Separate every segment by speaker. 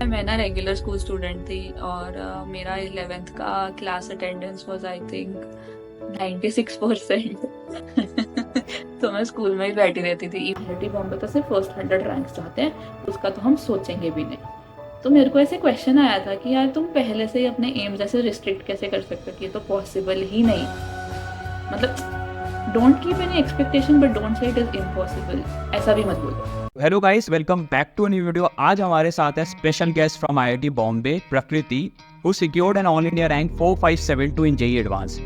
Speaker 1: मैं ना regular school student थी और मेरा 11th का class attendance was I think 96%। तो मैं स्कूल में ही बैठी रहती थी। यूनिवर्सिटी बॉम्बे तो सिर्फ फर्स्ट 100 रैंक चाहते हैं, उसका तो हम सोचेंगे भी नहीं। तो मेरे को ऐसे क्वेश्चन आया था कि यार तुम पहले से ही अपने एम्स ऐसे रिस्ट्रिक्ट कैसे कर सकते हो कि ये तो पॉसिबल ही नहीं। मतलब don't keep any expectation but don't say it is impossible, ऐसा भी मत बोलो।
Speaker 2: Hello guys, welcome back to new video. आज हमारे साथ है special guest from IIT Bombay, Prakriti, who secured an all India rank 4572 in JEE advance.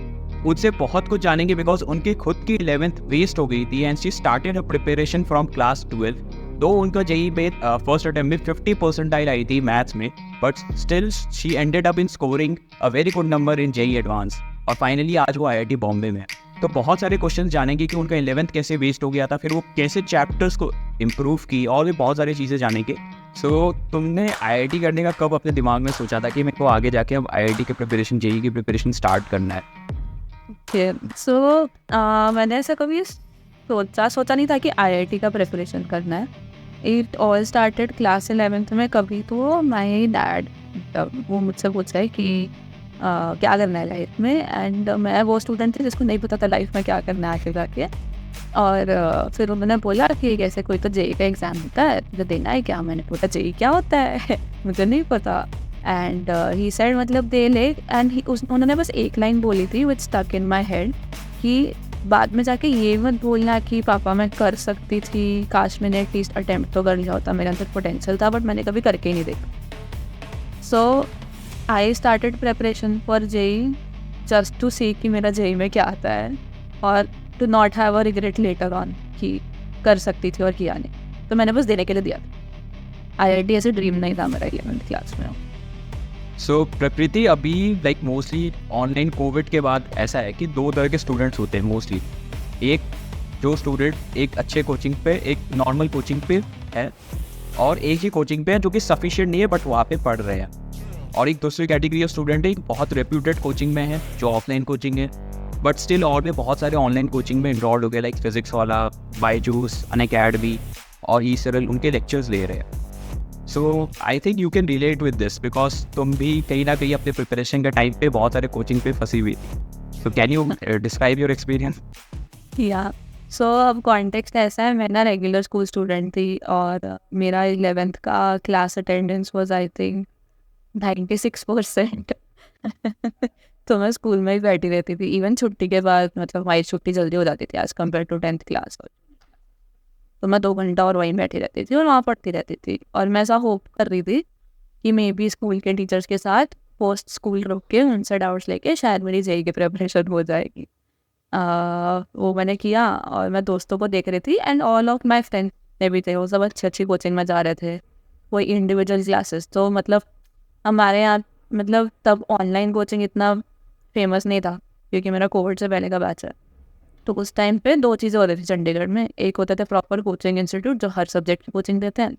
Speaker 2: उनसे बहुत कुछ जानेंगे बिकॉज उनकी खुद की 11th वेस्ट हो गई थी and she started a preparation from class 12। दो उनका जेईई में फर्स्ट अटेम्प्ट में 50 परसेंटाइल आई थी मैथ्स में, but still she ended up in scoring a very good number in JEE advance और फाइनली आज वो आईआईटी बॉम्बे में है। तो बहुत सारे क्वेश्चन जानेंगे कि उनका 11th कैसे वेस्ट हो गया था, फिर वो कैसे चैप्टर्स को इम्प्रूव की, और भी बहुत सारी चीज़ें जानेंगे। सो तुमने आईआईटी करने का कब अपने दिमाग में सोचा था कि मेरे को आगे जाके अब आईआईटी की प्रिपरेशन, जेईई की प्रिपरेशन स्टार्ट करना है?
Speaker 3: सो मैंने ऐसा कभी सोचा नहीं था कि आईआईटी का प्रिपरेशन करना है। It all started class 11th में। कभी तो माई डैड वो मुझसे पूछा है कि क्या करना है लाइफ में, एंड मैं वो स्टूडेंट थी जिसको नहीं पता था लाइफ में क्या करना है आगे जाके। और फिर उन्होंने बोला कि कैसे कोई तो जेई का एग्ज़ाम होता है, तुझे देना है क्या? मैंने बोला जेई क्या होता है? मुझे नहीं पता। एंड ही सेड मतलब दे ले। एंड उन्होंने बस एक लाइन बोली थी विच स्टक इन माई हेड कि बाद में जाके ये मत बोलना कि पापा मैं कर सकती थी, काश मैंने एटलीस्ट अटेम्प्ट तो कर लिया होता, मेरे अंदर पोटेंशियल था बट मैंने कभी करके ही नहीं देखा। So I started preparation for JEE just to see कि मेरा जेई में क्या आता है, और to not have a regret later on कि कर सकती थी और किया नहीं। तो मैंने बस देने के लिए दिया था। आईआईटी ऐसे ड्रीम नहीं था मेरा 11th क्लास में।
Speaker 2: सो प्रकृति, अभी लाइक मोस्टली ऑनलाइन कोविड के बाद ऐसा है कि दो तरह के स्टूडेंट्स होते हैं मोस्टली। एक जो स्टूडेंट एक अच्छे कोचिंग पे, एक नॉर्मल कोचिंग पे है, और एक ही कोचिंग पे है जो कि सफिशिएंट नहीं है बट वहाँ पे पढ़ रहे हैं। और एक दूसरी कैटेगरी ऑफ स्टूडेंट है, बहुत रेप्यूटेड कोचिंग में है जो ऑफलाइन कोचिंग है, बट स्टिल और भी बहुत सारे ऑनलाइन कोचिंग में इनरोल्ड हो गए, लाइक फिजिक्स वाला, बायजूस, अनअकैडमी और ई सरल, उनके लेक्चर्स ले रहे हैं। So I think you can relate with this because तुम भी कहीं ना कहीं अपने प्रिपरेशन के टाइम पे बहुत सारे कोचिंग पे फंसी हुई थी। So can you describe your experience?
Speaker 3: या सो अब कॉन्टेक्स्ट ऐसा है, मैं ना रेगुलर स्कूल स्टूडेंट थी और मेरा 11th का class attendance was I think 96%। तो मैं स्कूल में ही बैठी रहती थी, इवन छुट्टी के बाद। मतलब हमारी छुट्टी जल्दी हो जाती थी as compare to 10th class. तो मैं 2 घंटा और वहीं बैठी रहती थी और वहाँ पढ़ती रहती थी। और मैं ऐसा होप कर रही थी कि मे बी स्कूल के टीचर्स के साथ पोस्ट स्कूल रुक के उनसे डाउट्स लेके शायद मेरी जेई की प्रिपरेशन हो जाएगी। वो मैंने किया और मैं दोस्तों को देख रही थी and all of my friend ने भी थे, वो सब अच्छी अच्छी कोचिंग में जा रहे थे, कोई इंडिविजुअल क्लासेस। तो मतलब हमारे यहाँ मतलब तब ऑनलाइन कोचिंग इतना फेमस नहीं था क्योंकि मेरा कोविड से पहले का बैच है। तो उस टाइम पे दो चीज़ें होती थी चंडीगढ़ में। एक होते थे प्रॉपर कोचिंग इंस्टीट्यूट जो हर सब्जेक्ट की कोचिंग देते हैं,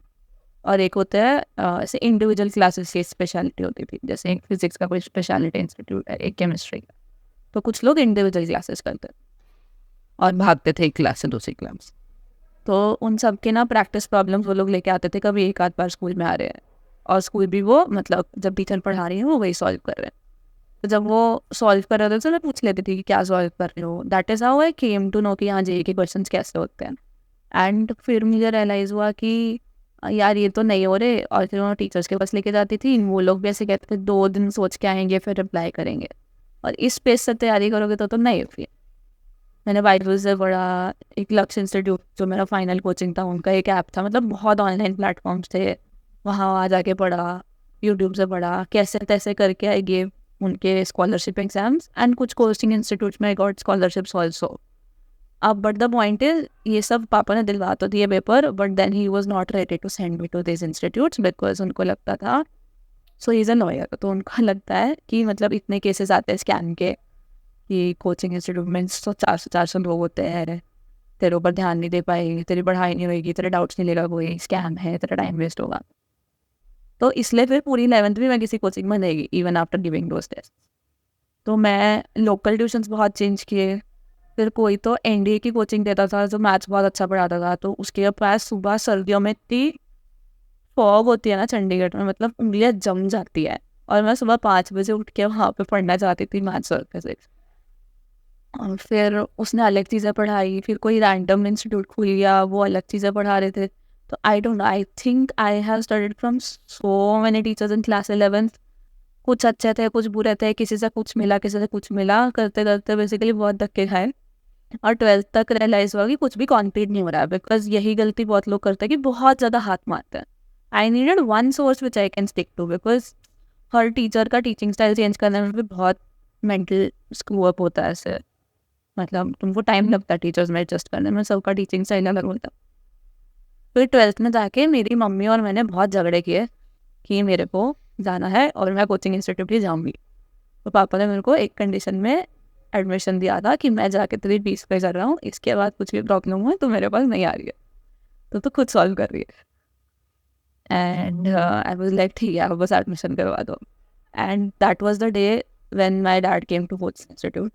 Speaker 3: और एक होता है ऐसे इंडिविजुअल क्लासेस की स्पेशलिटी होती थी। जैसे एक फिजिक्स का कोई स्पेशलिटी इंस्टीट्यूट है, एक केमिस्ट्री का। तो कुछ लोग इंडिविजुअल क्लासेस करते और भागते थे एक क्लास से दूसरी क्लास। तो उन सब के ना प्रैक्टिस प्रॉब्लम्स वो लोग लेके आते थे, कभी एक आध बार स्कूल में आ रहे हैं और स्कूल भी वो मतलब जब टीचर पढ़ा रही है वो वही सॉल्व कर रहे हैं। तो जब वो सॉल्व कर रहे थे तो मैं पूछ लेती थी कि क्या सॉल्व कर रहे हो। That is how I came to know कि हाँ जेईई के क्वेश्चंस कैसे होते हैं। एंड फिर मुझे रियलाइज़ हुआ कि यार ये तो नहीं हो रहे, और फिर मैं टीचर्स के पास लेके जाती थी। वो लोग भी ऐसे कहते थे 2 दिन सोच के आएंगे फिर रिप्लाई करेंगे, और इस पेज से तैयारी करोगे तो नहीं होगी। मैंने बाइजूस से पढ़ा, एक लक्ष्य इंस्टीट्यूट जो मेरा फाइनल कोचिंग था उनका एक ऐप था, मतलब बहुत ऑनलाइन प्लेटफॉर्म्स थे, वहाँ आ जाके पढ़ा, यूट्यूब से पढ़ा, कैसे तैसे करके आई गेव उनके स्कॉलरशिप एग्जाम्स। एंड कुछ कोचिंग इंस्टीट्यूट्स में आई गॉट स्कॉलरशिप्स ऑल्सो। अब बट द पॉइंट इज ये सब पापा ने दिलवा तो दिए paper, but then he was not ready to send me to this institutes because उनको लगता था, सो ही इज़ अ लॉयर, तो उनको लगता है कि मतलब इतने केसेस आते हैं स्कैम के कि कोचिंग इंस्टीट्यूट में 400 लोग होते हैं, तेरे ऊपर ध्यान नहीं दे पाएंगे, तेरी पढ़ाई नहीं होगी, तेरे डाउट्स नहीं लेगा, कोई स्कैम है, तेरा टाइम वेस्ट होगा। तो इसलिए फिर पूरी 11th भी मैं किसी कोचिंग में नहीं गई even after giving those test. तो मैं लोकल ट्यूशन्स बहुत चेंज किए। फिर कोई तो एनडीए की कोचिंग देता था जो मैथ्स बहुत अच्छा पढ़ाता था, तो उसके पास सुबह सर्दियों में इतनी फॉग होती है ना चंडीगढ़ में, मतलब उंगलियां जम जाती है। और मैं सुबह 5 बजे उठ के वहाँ पे पढ़ना चाहती थी मैथ्स और फिजिक्स। और फिर उसने अलग चीज़ें पढ़ाई, फिर कोई रैंडम इंस्टीट्यूट खुल गया, वो अलग चीज़ें पढ़ा रहे थे। तो I don't know, I think I have studied from so many teachers in class 11th। कुछ अच्छे थे, कुछ बुरे थे, किसी से कुछ मिला, किसी से कुछ मिला, करते करते बेसिकली बहुत धक्के खाए। और 12th तक रियलाइज हुआ कि कुछ भी कॉम्प्लीट नहीं हो रहा है, बिकॉज यही गलती बहुत लोग करते हैं कि बहुत ज़्यादा हाथ मारते हैं। I needed one source which I can stick to, because हर टीचर का टीचिंग स्टाइल चेंज करने में भी बहुत मेंटल स्क्रू अप होता है ऐसे। मतलब तुमको टाइम लगता है टीचर्स में एडजस्ट करने में, सबका टीचिंग स्टाइल अलग होता है। फिर 12th में जाके मेरी मम्मी और मैंने बहुत झगड़े किए कि मेरे को जाना है और मैं कोचिंग इंस्टीट्यूट ही जाऊँगी। तो पापा ने मेरे को एक कंडीशन में एडमिशन दिया था कि मैं जाके तेरी फीस पे कर रहा हूँ, इसके बाद कुछ भी प्रॉब्लम हुआ तो मेरे पास नहीं आ रही है, तो खुद सॉल्व कर रही है। एंड आई वाज लाइक ठीक है, बस एडमिशन करवा दो। And that was the day when my dad came to coaching institute.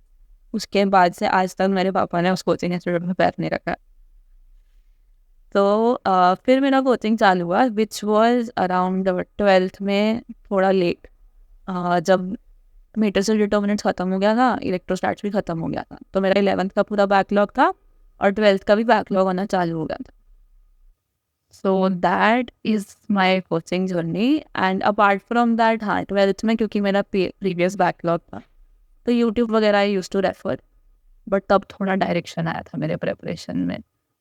Speaker 3: उसके बाद से आज तक मेरे पापा ने उस कोचिंग इंस्टीट्यूट में पैर नहीं रखा। तो फिर मेरा कोचिंग चालू हुआ, विच वाज अराउंड 12th में थोड़ा लेट। जब मीटर से डिटर्मिनेंट्स खत्म हो गया था, इलेक्ट्रोस्टैट्स भी खत्म हो गया था, तो मेरा 11th का पूरा बैकलॉग था और 12th का भी बैकलॉग होना चालू हो गया था। So that is my coaching journey. And apart from that, हाँ 12th में क्योंकि मेरा प्रीवियस बैकलॉग था तो यूट्यूब वगैरह आई यूज टू रेफर, बट तब थोड़ा डायरेक्शन आया था मेरे प्रिपरेशन में।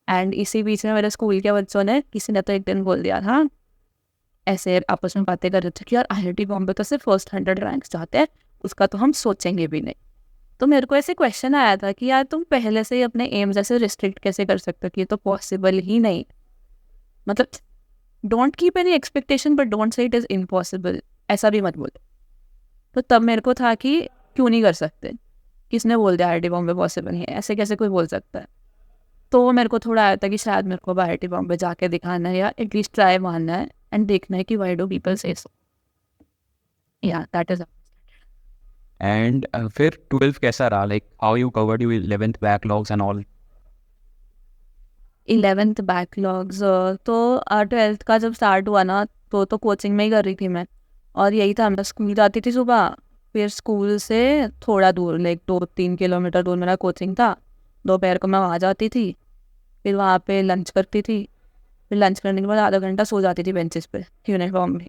Speaker 3: एंड इसी बीच में मेरे स्कूल के बच्चों ने, किसी ने तो एक दिन बोल दिया था, ऐसे आपस में बातें कर रहे थे कि यार IIT बॉम्बे तो सिर्फ फर्स्ट 100 रैंक्स चाहते हैं, उसका तो हम सोचेंगे भी नहीं। तो मेरे को ऐसे क्वेश्चन आया था कि यार तुम पहले से ही अपने एम्स ऐसे रिस्ट्रिक्ट कैसे कर सकते हो कि ये तो पॉसिबल ही नहीं। मतलब don't keep any expectation but don't say it is impossible, ऐसा भी मत बोलो। तो तब मेरे को था कि क्यों नहीं कर सकते, किसने बोल दिया IIT बॉम्बे पॉसिबल नहीं है, ऐसे कैसे कोई बोल सकता है। तो मेरे को थोड़ा आया था कि शायद मेरे को IIT बॉम्बे जाके दिखाना है या एटलीस्ट ट्राई मारना है एंड देखना है कि व्हाई डू पीपल से सो। या दैट इज
Speaker 2: एंड फिर 12th कैसा रहा, like how you covered your 11th backlogs and all?
Speaker 3: 11th backlogs. तो 12th का जब स्टार्ट हुआ ना तो कोचिंग में ही कर रही थी मैं। और यही था, मैं स्कूल जाती थी सुबह, फिर स्कूल से थोड़ा दूर लाइक 2-3 किलोमीटर दूर मेरा कोचिंग था। दोपहर को मैं वहाँ जाती थी, फिर वहाँ पे लंच करती थी, फिर लंच करने के बाद आधा घंटा सो जाती थी बेंचेस पे यूनिफॉर्म में।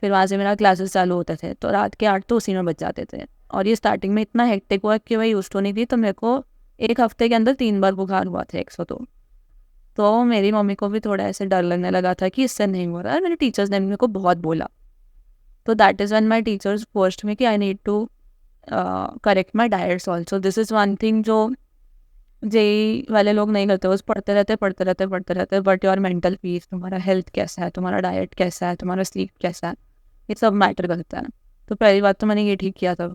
Speaker 3: फिर वहाँ से मेरा क्लासेस चालू होते थे, तो रात के 8 तो उसी में बच जाते थे। और ये स्टार्टिंग में इतना हेक्टिक हुआ कि मैं यूज तो नहीं थी, तो मेरे को एक हफ्ते के अंदर 3 बार बुखार हुआ था 102। तो मेरी मम्मी को भी थोड़ा ऐसे डर लगने लगा था कि इससे नहीं हो रहा है। मेरे टीचर्स ने मेरे को बहुत बोला, तो that is when my teachers forced me कि I need to correct my diets also. This is one thing जो जेई वाले लोग नहीं करते, बस पढ़ते रहते, बट योर मेंटल पीस, तुम्हारा हेल्थ कैसा है, तुम्हारा डाइट कैसा है, तुम्हारा स्लीप कैसा है, ये सब मैटर करता है। तो पहली बात तो मैंने ये ठीक किया था।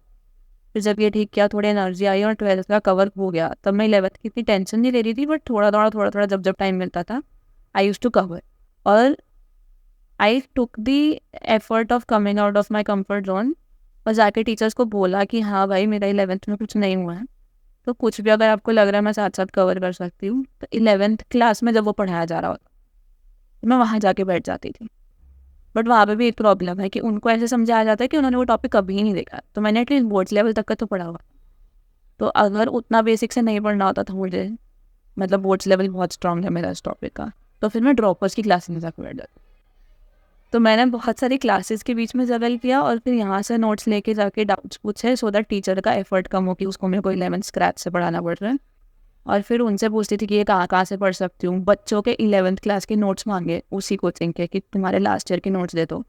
Speaker 3: फिर जब ये ठीक किया, थोड़ी एनर्जी आई और 12th का कवर हो गया। तब मैं 11th की इतनी टेंशन नहीं ले रही थी, बट थोड़ा जब टाइम मिलता था आई यूज टू कवर। और I took the effort of coming out of my comfort zone और जाके टीचर्स को बोला कि हाँ भाई मेरा 11th में कुछ नहीं हुआ है, तो कुछ भी अगर आपको लग रहा है मैं साथ साथ कवर कर सकती हूँ। तो 11th क्लास में जब वो पढ़ाया जा रहा होता तो मैं वहाँ जाके बैठ जाती थी। बट वहाँ पे भी एक प्रॉब्लम है कि उनको ऐसे समझाया जाता है कि उन्होंने वो टॉपिक कभी ही नहीं देखा। तो मैंने एटलीस्ट बोर्ड्स लेवल तक का तो पढ़ा हुआ, तो अगर उतना बेसिक से नहीं पढ़ना होता था मुझे, मतलब बोर्ड्स लेवल बहुत स्ट्रॉन्ग है मेरा इस टॉपिक का, तो फिर मैं ड्रॉपर्स की क्लास में जाकर बैठ जाती। तो मैंने बहुत सारी क्लासेस के बीच में जगल किया और फिर यहाँ से नोट्स लेके जाके डाउट्स पूछे, सो दैट टीचर का एफर्ट कम हो कि उसको मेरे को 11th स्क्रैच से पढ़ाना पड़ रहा है। और फिर उनसे पूछती थी कि ये कहाँ से पढ़ सकती हूँ। बच्चों के 11th क्लास के नोट्स मांगे उसी कोचिंग के कि तुम्हारे लास्ट ईयर के नोट्स दे दो।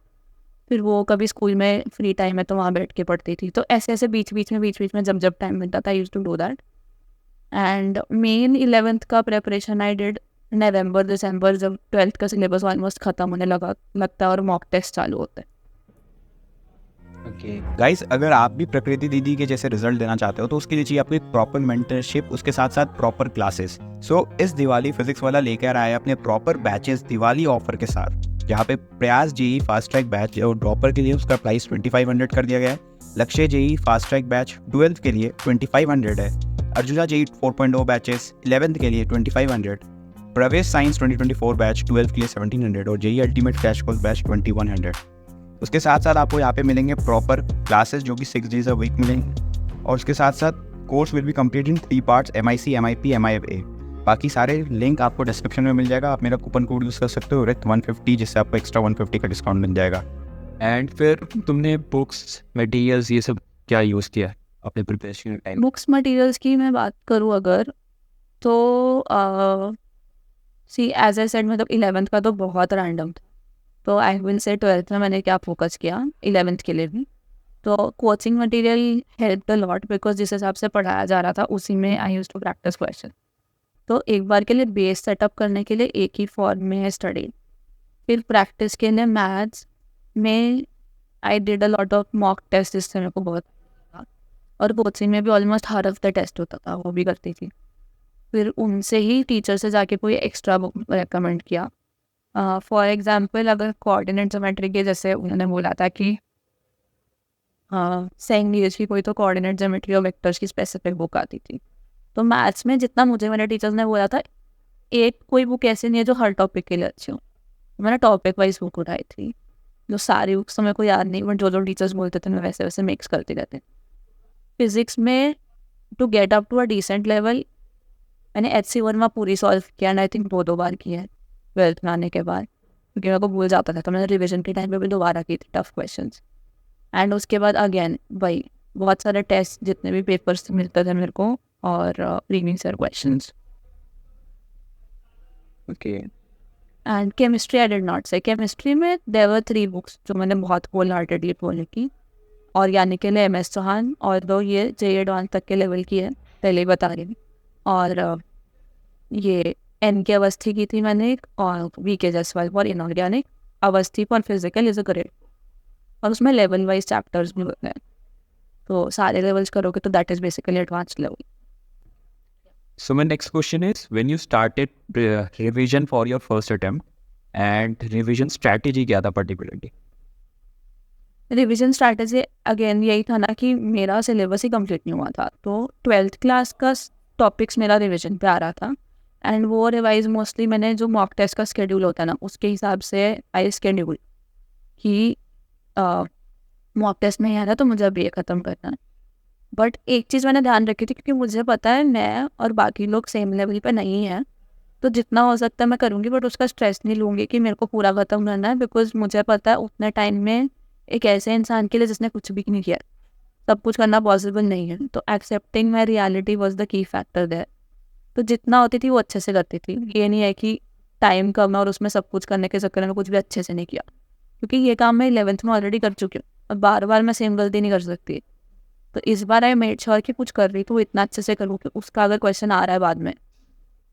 Speaker 3: फिर वो कभी स्कूल में फ्री टाइम है तो वहाँ बैठ के पढ़ती थी। तो ऐसे बीच बीच में जब टाइम मिलता था I used to do that. And main 11th का प्रेपरेशन आई डिड नवंबर दिसंबर, जब 12th का सिलेबस ऑलमोस्ट ख़त्म होने लगता है और मॉक टेस्ट चालू होते हैं।
Speaker 2: गाइस, अगर आप भी प्रकृति दीदी के जैसे रिजल्ट देना चाहते हो तो उसके लिए चाहिए आपको एक प्रॉपर मेंटरशिप, उसके साथ साथ प्रॉपर क्लासेस। सो इस दिवाली फिजिक्स वाला लेकर आया अपने प्रॉपर बैचेस दिवाली ऑफर के साथ, जहाँ पे प्रयास जेई फास्ट ट्रैक बैच और ड्रॉपर के लिए उसका प्राइस 2500 कर दिया गया है। लक्ष्य JEE fast track batch 12th के लिए 2500 है। अर्जुना जेई 4.0 बैचेस 11th के लिए 2500। प्रवेश साइंस 2024 बैच 12 के लिए 1700 और JEE ultimate crash course batch 2100। उसके साथ साथ आपको यहाँ पे मिलेंगे प्रॉपर क्लासेस जो कि 6 days a week मिलेंगे, और उसके साथ साथ course will be complete in 3 parts, MIC, MIP, MIA। बाकी सारे लिंक आपको डिस्क्रिप्शन में मिल जाएगा। आप मेरा कूपन कोड यूज़ कर सकते हो रिथ 150, जिससे आपको एक्स्ट्रा 150 का डिस्काउंट मिल जाएगा। एंड फिर तुमने बुक्स, मटेरियल्स, ये सब क्या यूज़ किया अपने प्रिपरेशन टाइम?
Speaker 3: बुक्स मटेरियल्स की मैं बात करूँ अगर, तो सी एज आई सेड, मतलब 11th का तो बहुत रैंडम था, तो आई विल से 12th में मैंने क्या फोकस किया 11th के लिए भी। तो coaching material help a lot, because जिस हिसाब से पढ़ाया जा रहा था उसी में I used to practice question. तो एक बार के लिए बेस सेटअप करने के लिए एक ही फॉर्म में है स्टडी। फिर प्रैक्टिस के लिए मैथ्स में I did a lot of mock test, जिससे मेरे को बहुत था। और कोचिंग में भी ऑलमोस्ट हर हफ्ते टेस्ट होता था, वो भी करती थी। फिर उनसे ही टीचर से जाके कोई एक्स्ट्रा बुक रेकमेंड किया। फॉर एग्जाम्पल, अगर कोऑर्डिनेट ज्योमेट्री के, जैसे उन्होंने बोला था कि सेंट नीरज की कोई तो कोऑर्डिनेट ज्योमेट्री और वेक्टर्स की स्पेसिफिक बुक आती थी। तो मैथ्स में जितना मुझे मेरे टीचर्स ने बोला था, एक कोई बुक ऐसी नहीं है जो हर टॉपिक के लिए अच्छी हो। मैंने टॉपिक वाइज बुक उठाई थी, जो सारी बुक्स तो मेरे को याद नहीं, बट जो जो टीचर्स बोलते थे मैं वैसे वैसे मिक्स करती रहती। फिजिक्स में to get up to a decent level मैंने HC वर्मा पूरी सॉल्व किया, एंड आई थिंक 2 बार की है 12th में आने के बाद, क्योंकि मेरे को भूल जाता था। तो मैंने रिविजन के टाइम पे भी दोबारा की थी टफ क्वेश्चंस। एंड उसके बाद अगेन भाई बहुत सारे टेस्ट, जितने भी पेपर्स मिलते थे मेरे को, और previous year questions.
Speaker 2: Okay.
Speaker 3: And chemistry I did not से, केमिस्ट्री में देयर वर 3 बुक्स जो मैंने बहुत होल हार्टेडली फॉलो की। और यानी के लिए MS चौहान, और दो ये JEE एडवांस तक के लेवल की है, पहले ही बता रही हूँ। और ये NK अवस्थी की थी मैंने एक, और VK Jaiswal for inorganic, Awasthi for physical is a grade. और उसमें लेवल वाइज चैप्टर्स भी होते हैं, तो सारे लेवल्स करोगे तो that is basically advanced level.
Speaker 2: So my next question is, when you started revision for your first attempt, and revision strategy क्या था particularly?
Speaker 3: रिवीजन स्ट्रैटेजी अगेन यही था ना कि मेरा सिलेबस ही कंप्लीट नहीं हुआ था, तो 12th क्लास का टॉपिक्स मेरा रिवीजन पे आ रहा था। एंड वो रिवाइज मोस्टली मैंने जो मॉक टेस्ट का स्केड्यूल होता है ना, उसके हिसाब से आई स्केड्यूल कि मॉक टेस्ट में ही आ रहा तो मुझे अब ये ख़त्म करना है। बट एक चीज़ मैंने ध्यान रखी थी, क्योंकि मुझे पता है मैं और बाकी लोग सेम लेवल पे नहीं हैं, तो जितना हो सकता है मैं करूँगी, बट उसका स्ट्रेस नहीं लूँगी कि मेरे को पूरा ख़त्म करना है, बिकॉज मुझे पता है उतने टाइम में एक ऐसे इंसान के लिए जिसने कुछ भी नहीं किया सब कुछ करना पॉसिबल नहीं है। तो accepting my reality was the key factor there. तो जितना होती थी वो अच्छे से करती थी। ये नहीं है कि टाइम कम है और उसमें सब कुछ करने के चक्कर में कुछ भी अच्छे से नहीं किया, क्योंकि ये काम मैं 11th में ऑलरेडी कर चुकी हूँ और बार बार मैं सेम गलती नहीं कर सकती। तो इस बार आई मेड श्योर कि कुछ कर रही तो वो इतना अच्छे से करूँ कि उसका अगर क्वेश्चन आ रहा है बाद में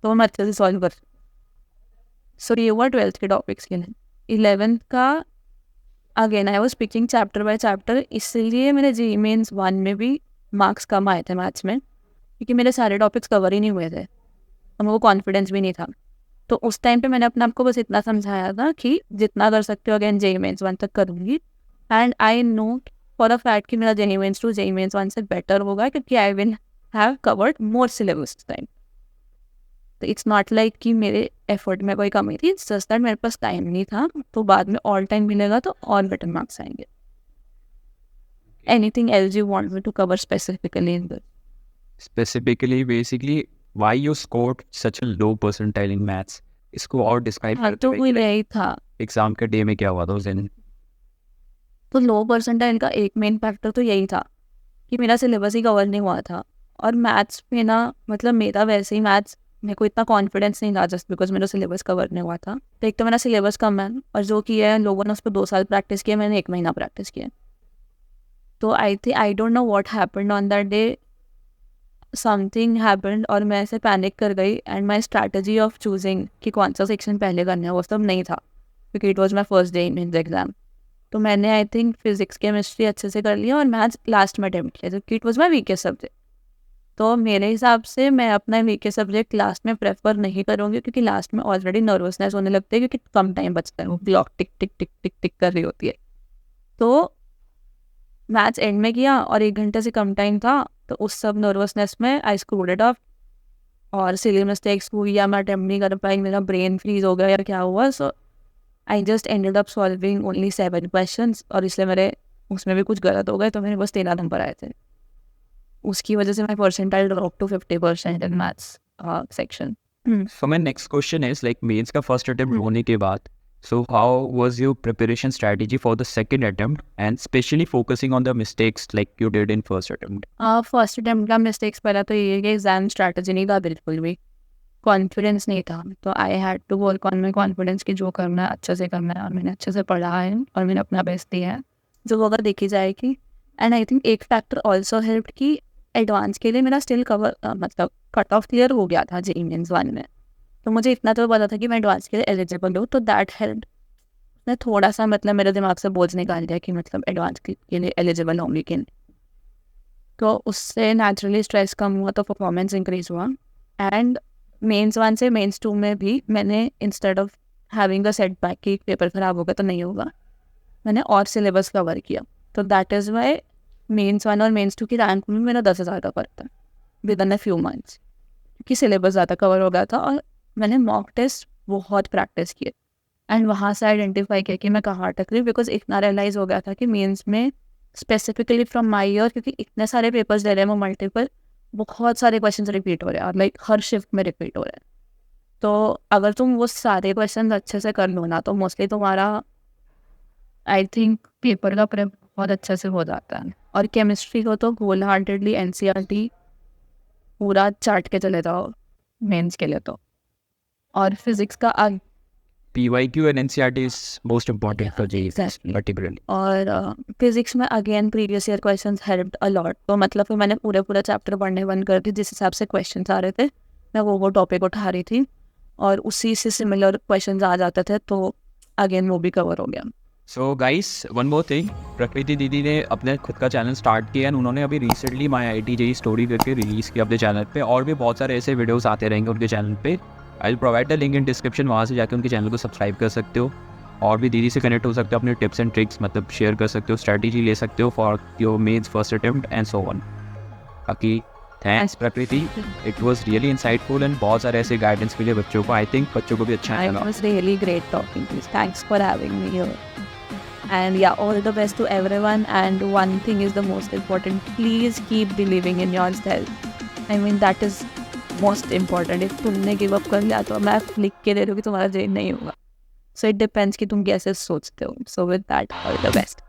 Speaker 3: तो मैं अच्छे से सॉल्व कर सकूँ। सो ये हुआ 12th के टॉपिक्स के लिए। 11th का again I was picking chapter by chapter, इसलिए मेरे JEE मेंस 1 में भी मार्क्स कम आए थे मैथ्स में, क्योंकि मेरे सारे टॉपिक्स कवर ही नहीं हुए थे और मेरे को कॉन्फिडेंस भी नहीं था। तो उस टाइम पे मैंने अपने आप को बस इतना समझाया था कि जितना कर सकते हो अगेन JEE मेंस 1 तक करूँगी। And I know for a fact कि मेरा JEE मेंस 2 JEE मेंस 1 से बेटर होगा, क्योंकि I will have covered more syllabus time. तो इट्स नॉट लाइक कि मेरे एफर्ट में कोई कमी थी, इट्स जस्ट दैट मेरे पास टाइम नहीं था। तो बाद में ऑल टाइम मिलेगा तो और बेटर मार्क्स आएंगे। Anything else you want me to cover specifically in this?
Speaker 2: Specifically, basically, why you scored such a low percentile in maths? इसको और डिस्क्राइब
Speaker 3: हाँ, तो वो यही था।
Speaker 2: एग्जाम के डे में क्या हुआ था उस दिन?
Speaker 3: तो लो परसेंटाइल का एक मेन फैक्टर तो यही था कि मेरा सिलेबस ही कवर नहीं हुआ था। और मैथ्स में ना, मतलब मेरा वैसे ही मैथ्स मेरे को इतना कॉन्फिडेंस नहीं था जस्ट बिकॉज मेरा सिलेबस कवर नहीं हुआ था। तो एक तो मेरा सिलेबस कम है, और जो किया है लोगों ने उस पर 2 साल प्रैक्टिस किया, मैंने 1 महीना प्रैक्टिस किया। तो I don't know what happened on that day, something happened और मैं ऐसे पैनिक कर गई। And my strategy of choosing कि कौन सा सेक्शन पहले करना है वो सब नहीं था, क्योंकि it was my first day in exam. तो मैंने आई थिंक फिजिक्स केमिस्ट्री अच्छे से कर लिया और मैथ्स लास्ट में अटेम्प्ट किया, क्योंकि it was my weakest subject. तो मेरे हिसाब से मैं अपना वीकेस्ट सब्जेक्ट लास्ट में प्रेफर नहीं करूँगी, क्योंकि लास्ट में ऑलरेडी नर्वसनेस होने लगती है, क्योंकि कम टाइम बचता है, वो क्लॉक टिक टिक टिक टिक टिक कर रही होती है। तो मैथ्स एंड में किया और 1 घंटे से कम टाइम था, तो उस सब नर्वसनेस में आई स्क्रूड इट ऑफ और सिली मिस्टेक्स हुई या मैं अटेम्प्ट नहीं कर पाई, मेरा ब्रेन फ्रीज हो गया या क्या हुआ, so I just ended up solving only 7 questions और इसलिए मेरे उसमें भी कुछ गलत हो गए तो मेरे बस 13 नंबर आए थे. उसकी वजह से my percentile drop to 50% in maths section.
Speaker 2: So my next question is like mains का फर्स्ट अटेम्प्ट होने के बाद, so how was your preparation strategy for the second attempt and especially focusing on the mistakes like you did in first attempt?
Speaker 3: First attempt का mistakes पहला तो ये है कि एग्जाम स्ट्रैटेजी नहीं था बिल्कुल भी, कॉन्फिडेंस नहीं था. तो I had to work on my confidence कि जो करना है अच्छे से करना है, और मैंने अच्छे से पढ़ा है और मैंने अपना बेस्ट दिया है जो वो अगर देखी जाएगी. एंड आई थिंक एक फैक्टर ऑल्सो हेल्प कि एडवांस के लिए मेरा स्टिल कवर मतलब कट ऑफ क्लियर हो गया था जेईई मेंस 1 में, तो मुझे इतना तो पता था कि मैं एडवांस के लिए एलिजिबल हूँ. तो दैट हेल्प ने थोड़ा सा मतलब मेरे दिमाग से बोझ निकाल दिया कि मतलब एडवांस के लिए एलिजिबल होंगी कि नहीं. तो उससे नेचुरली स्ट्रेस कम हुआ, तो परफॉर्मेंस इंक्रीज हुआ. एंड मेंस 1 से मेंस 2 में भी मैंने instead of having a setback कि पेपर खराब होगा तो नहीं होगा, मैंने और सिलेबस कवर किया. तो दैट इज़ वाई मेंस 1 और मेंस 2 की रैंक में मेरा 10,000 का फर्क था with in a few months, क्योंकि सिलेबस ज़्यादा कवर हो गया था और मैंने मॉक टेस्ट बहुत प्रैक्टिस किए. एंड वहाँ से आइडेंटिफाई किया कि मैं कहाँ अटक रही हूँ, बिकॉज इतना रियलाइज़ हो गया था कि मेंस में स्पेसिफिकली फ्रॉम माई ईयर, क्योंकि इतने सारे पेपर्स दे रहे हैं वो मल्टीपल, बहुत सारे क्वेश्चन रिपीट हो रहे हैं और लाइक हर शिफ्ट में रिपीट हो रहे हैं. तो अगर तुम वो सारे क्वेश्चन अच्छे से कर लो ना तो मोस्टली तुम्हारा आई थिंक पेपर का प्रेप बहुत अच्छे से हो जाता है. और केमिस्ट्री को तो होल हार्टेडली एनसीईआरटी पूरा चाट के चले जाओ मेंस के लिए तो. और फिजिक्स का
Speaker 2: PYQ and NCERT is most important for JEE
Speaker 3: Exactly.
Speaker 2: particularly.
Speaker 3: और फिजिक्स में again previous year questions helped a lot. तो मतलब फिर मैंने पूरा चैप्टर पढ़ने बंद कर दी, जिस हिसाब से क्वेश्चंस आ रहे थे मैं वो टॉपिक उठा रही थी और उसी से सिमिलर क्वेश्चंस आ जाते थे, तो अगेन वो भी कवर हो गया.
Speaker 2: So guys, one more thing, प्रकृति दीदी ने अपने खुद का चैनल स्टार्ट किया है. उन्होंने अभी रिसेंटली माई IIT JEE स्टोरी करके रिलीज़ किया अपने चैनल पे, और भी बहुत सारे ऐसे वीडियोस आते रहेंगे उनके चैनल पे. I will provide the link in description, वहाँ से जाकर उनके चैनल को सब्सक्राइब कर सकते हो और भी दीदी से कनेक्ट हो सकते हो, अपने टिप्स एंड ट्रिक्स मतलब शेयर कर सकते हो, स्ट्रैटेजी ले सकते हो for your mains first attempt and so on. बाकी thanks Prakriti, it was really insightful and बहुत सारे ऐसे गाइडेंस मिले बच्चों को. आई थिंक बच्चों को भी अच्छा
Speaker 3: It
Speaker 2: लगा.
Speaker 3: was really great talking to you. Thanks for having me here. And yeah, all the best to everyone. And one thing is the most important. Please keep believing in yourself. I mean, that is most important. If तुमने give up कर लिया तो मैं लिख के दे दूँ कि तुम्हारा जेईई नहीं होगा. So it depends कि तुम कैसे सोचते हो. So with that, all the best.